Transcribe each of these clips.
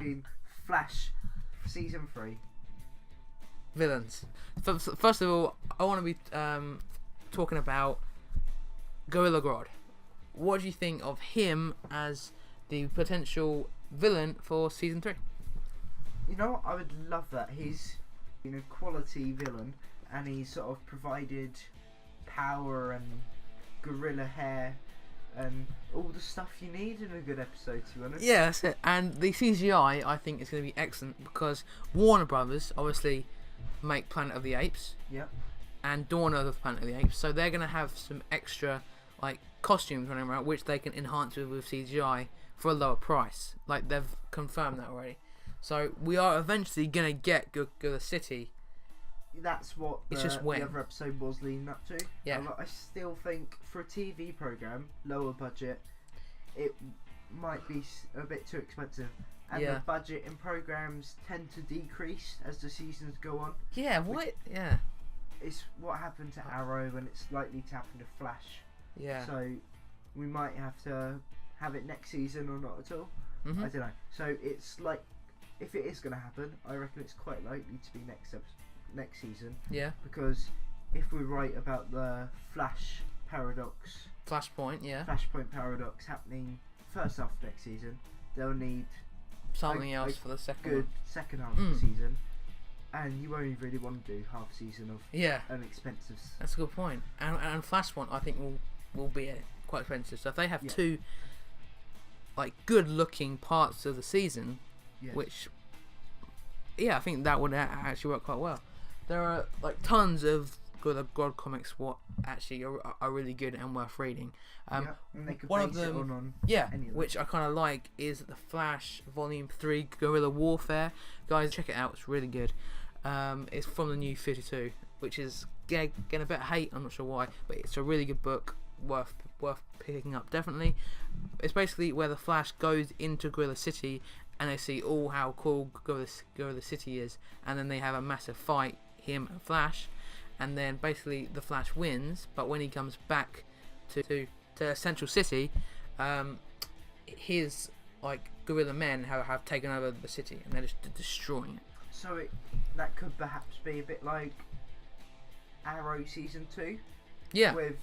talking Flash season 3. Villains. First of all, I want to be talking about Gorrilla Grodd. What do you think of him as the potential villain for season 3? You know what? I would love that. He's a quality villain, and he's sort of provided power and gorilla hair and all the stuff you need in a good episode, to be honest. Yeah, that's it. And the CGI, I think, is going to be excellent because Warner Brothers obviously make Planet of the Apes. Yep. And Dawn of the Planet of the Apes, so they're going to have some extra costumes running around which they can enhance with CGI for a lower price. Like, they've confirmed that already. So we are eventually going to get Gorilla City. That's what it's just when the other episode was leading up to. Yeah. I still think for a TV program, lower budget, it might be a bit too expensive. And the budget in programs tend to decrease as the seasons go on. Yeah, what? Yeah. It's what happened to Arrow, and it's likely to happen to Flash. Yeah. So we might have to have it next season or not at all. Mm-hmm. I don't know. So it's like, if it is going to happen, I reckon it's quite likely to be next season. Yeah. Because if we're right about the Flash paradox, Flashpoint paradox happening first half of next season, they'll need something else for the second good second half of the season. And you only really want to do half a season of an expensive. That's a good point. And Flashpoint, I think, will be quite expensive. So if they have two good looking parts of the season, which I think that would actually work quite well. There are tons of Gorrilla Grodd comics what actually are really good and worth reading. And they could one base of them, which I kind of like, is The Flash Volume 3 Guerrilla Warfare. Guys, check it out, it's really good. It's from the New 52, which is getting a bit of hate, I'm not sure why, but it's a really good book, worth picking up, definitely. It's basically where the Flash goes into Gorilla City and they see how cool Gorilla City is, and then they have a massive fight, him and Flash, and then basically the Flash wins, but when he comes back to Central City, his gorilla men have taken over the city and they're just destroying it. So that could perhaps be a bit like Arrow season 2. Yeah. With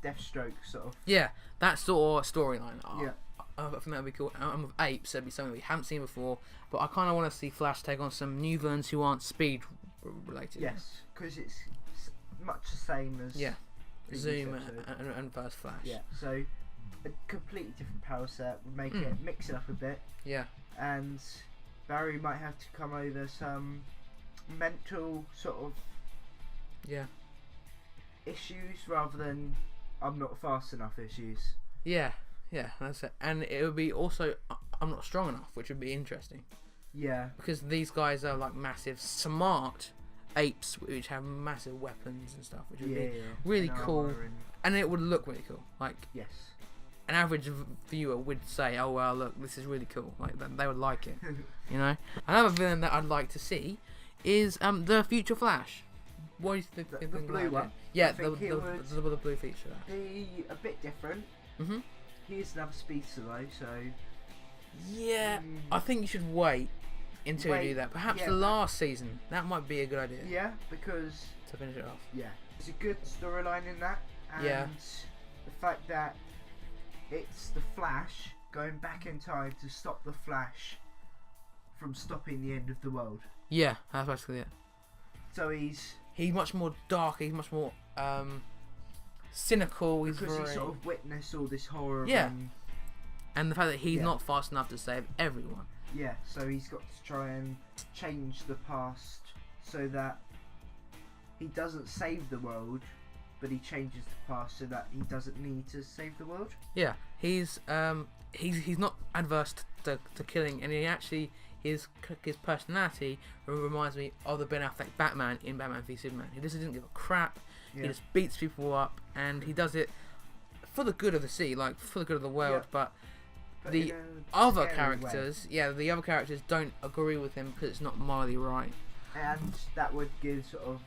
Deathstroke sort of. Yeah, that sort of storyline. Yeah. I think that would be cool. And with Apes, that'd be something we haven't seen before. But I kind of want to see Flash take on some new villains who aren't speed related. Yes, because it's much the same as Zoom and First Flash. Yeah, so a completely different power set would make it mix it up a bit. Yeah. And Barry might have to come over some mental sort of issues rather than I'm not fast enough issues. Yeah, that's it. And it would be also I'm not strong enough, which would be interesting. Yeah. Because these guys are massive, smart apes which have massive weapons and stuff, which would be really cool. And it would look really cool. Yes. An average viewer would say, "Oh well, look, this is really cool." They would like it, you know. Another villain that I'd like to see is the Future Flash. What do you think? The blue one. Yeah, the blue feature. Be a bit different. Mhm. He is another speedster though, so. Yeah, I think you should wait until you do that. Perhaps the last season. That might be a good idea. Yeah, because to finish it off. Yeah, there's a good storyline in that, and the fact that it's the Flash going back in time to stop the Flash from stopping the end of the world. Yeah, that's basically it. So he's much more dark. He's much more cynical. Because he sort of witnessed all this horror. Yeah. And the fact that he's not fast enough to save everyone. Yeah, so he's got to try and change the past so that he doesn't save the world, but he changes the past so that he doesn't need to save the world. Yeah, he's not adverse to killing, and he actually his personality reminds me of the Ben Affleck Batman in Batman v Superman. He just doesn't give a crap. Yeah. He just beats people up, and he does it for the good of the city, for the good of the world. Yeah. But the other characters, the other characters don't agree with him because it's not morally right. And that would give sort of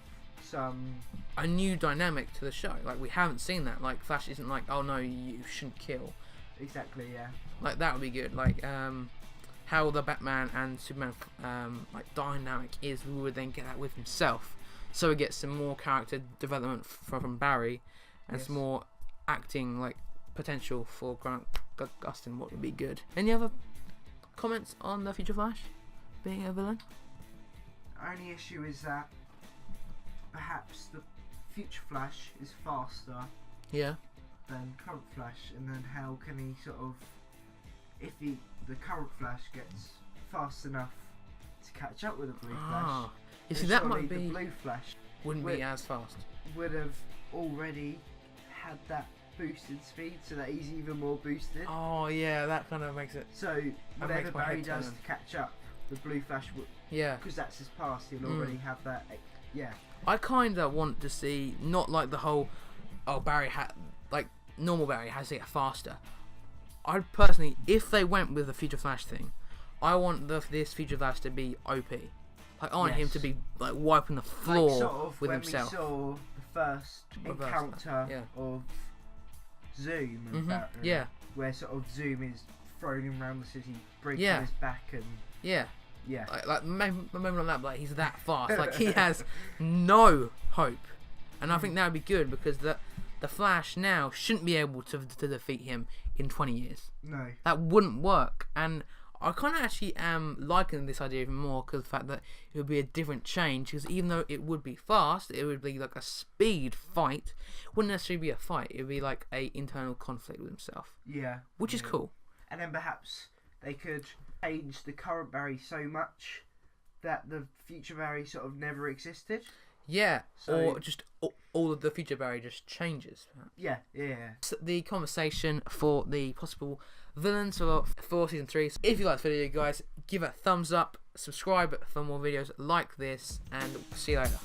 a new dynamic to the show. We haven't seen that. Flash isn't oh no, you shouldn't kill. Exactly, yeah. That would be good. how the Batman and Superman like dynamic is, we would then get that with himself. So we get some more character development from Barry, and some more acting like potential for Grant Gustin. What would be good? Any other comments on the Future Flash being a villain? Only issue is that perhaps the Future Flash is faster than current Flash, and then how can he sort of, if the current Flash gets fast enough to catch up with the Blue Flash, you see, that might be the Blue Flash wouldn't be as fast. Would have already had that boosted speed, so that he's even more boosted. Oh yeah, that kind of makes it. So whatever Barry does to catch up, the Blue Flash would. Yeah. Because that's his past, he'll already have that. Yeah. I kind of want to see, not like the whole, Barry had, like normal Barry has to get faster. I personally, if they went with the Future Flash thing, I want this Future Flash to be OP. Like I want him to be like wiping the floor like, sort of with when himself. We saw the first encounter of Zoom and Batman, where sort of Zoom is throwing him around the city, breaking his back, and like moment like that, like he's that fast, like he has no hope, and I think that would be good because the Flash now shouldn't be able to defeat him in 20 years. No, that wouldn't work, and I kind of actually am liking this idea even more because the fact that it would be a different change. Because even though it would be fast, it would be like a speed fight. It wouldn't necessarily be a fight. It would be like a internal conflict with himself. Yeah, which is cool. And then perhaps they could change the current Barry so much that the future Barry sort of never existed. Yeah, or just all of the future Barry just changes. Yeah. So the conversation for the possible villains for season 3. So if you like the video, guys, give it a thumbs up, subscribe for more videos like this, and see you later.